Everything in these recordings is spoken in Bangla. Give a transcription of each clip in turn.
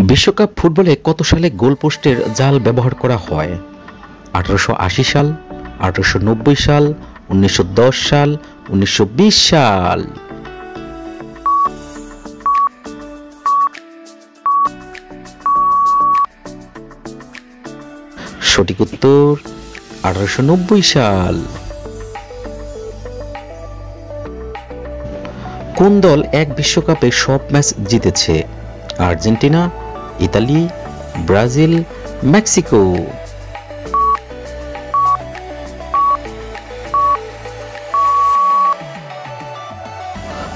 বিশ্বকাপ ফুটবলে কত সালে গোলপোস্টের জাল ব্যবহার করা হয়? 1880 সাল, 1890 সাল, 1910 সাল, 1920 সাল। সঠিক উত্তর 1890 সাল। কোন দল এক বিশ্বকাপে সব ম্যাচ জিতেছে? Argentina, Italy, Brazil, Mexico.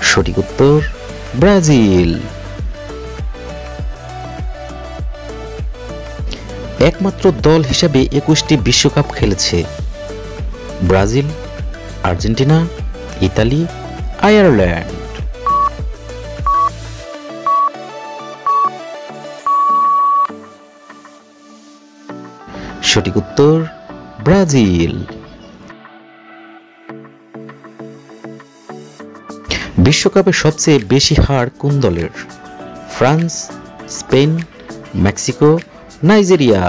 সঠিক উত্তর ব্রাজিল। একমাত্র দল হিসাবে 21টি বিশ্বকাপ খেলেছে। Brazil, Argentina, Italy, Ireland. সঠিক উত্তর ব্রাজিল। বিশ্বকাপে সবচেয়ে বেশি হার কোন দলের? France, Spain, Mexico, Nigeria.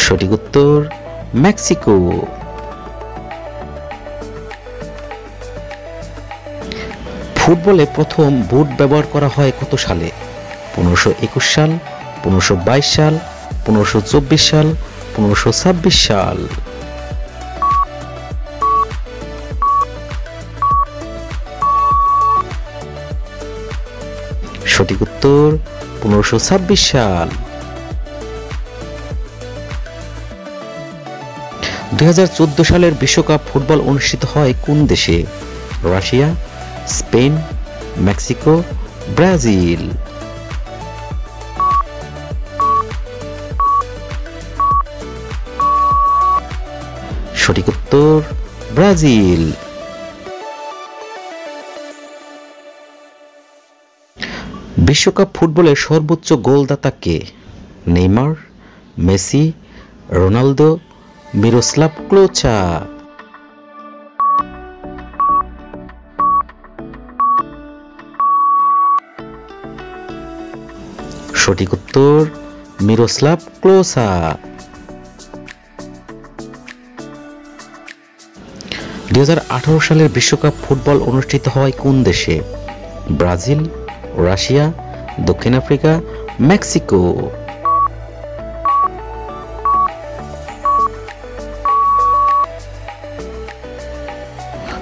সঠিক উত্তর মেক্সিকো। ফুটবলে প্রথম বুট ব্যবহার করা হয় কত সালে? 1521 সাল, 1522 সাল, 1524 সাল, 1526 সাল। সঠিক উত্তর 1526 সাল। 2014 সালের বিশ্বকাপ ফুটবল অনুষ্ঠিত হয় কোন দেশে? Russia, Spain, Mexico, Brazil. সঠিক উত্তর ব্রাজিল। বিশ্বকাপ ফুটবলের সর্বোচ্চ গোলদাতা কে? Neymar, Messi, Ronaldo, Miroslav Klose. সঠিক উত্তর মিরোস্লাভ ক্লোচা। 2018 সালের বিশ্বকাপ ফুটবল অনুষ্ঠিত হয় কোন দেশে? ব্রাজিল, রাশিয়া, দক্ষিণ আফ্রিকা, মেক্সিকো।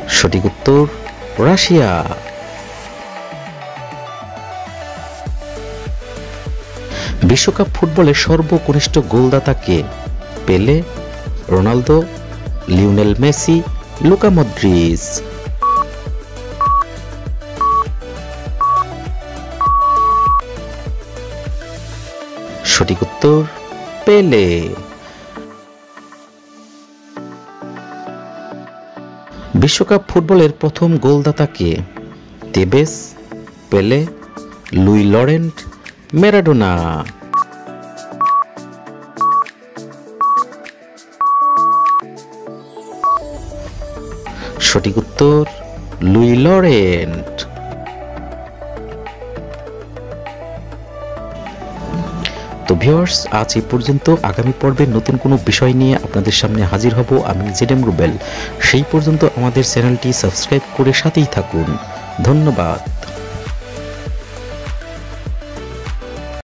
সঠিক উত্তর রাশিয়া। বিশ্বকাপ ফুটবলের সর্বকনিষ্ঠ গোলদাতা কে? Pele, Ronaldo, Lionel Messi, Luka Modric. সঠিক উত্তর পেলে। বিশ্বকাপ ফুটবলের প্রথম গোলদাতা কে? Tevez, Pele, Louis Laurent, Maradona. সঠিক উত্তর লুই লরেন্ট। তো ভিউয়ার্স, আজ এই পর্যন্ত। আগামী পর্বে নতুন কোনো বিষয় নিয়ে আপনাদের সামনে হাজির হব আমি জেডএম রুবেল। সেই পর্যন্ত আমাদের চ্যানেলটি সাবস্ক্রাইব করে সাথেই থাকুন। ধন্যবাদ।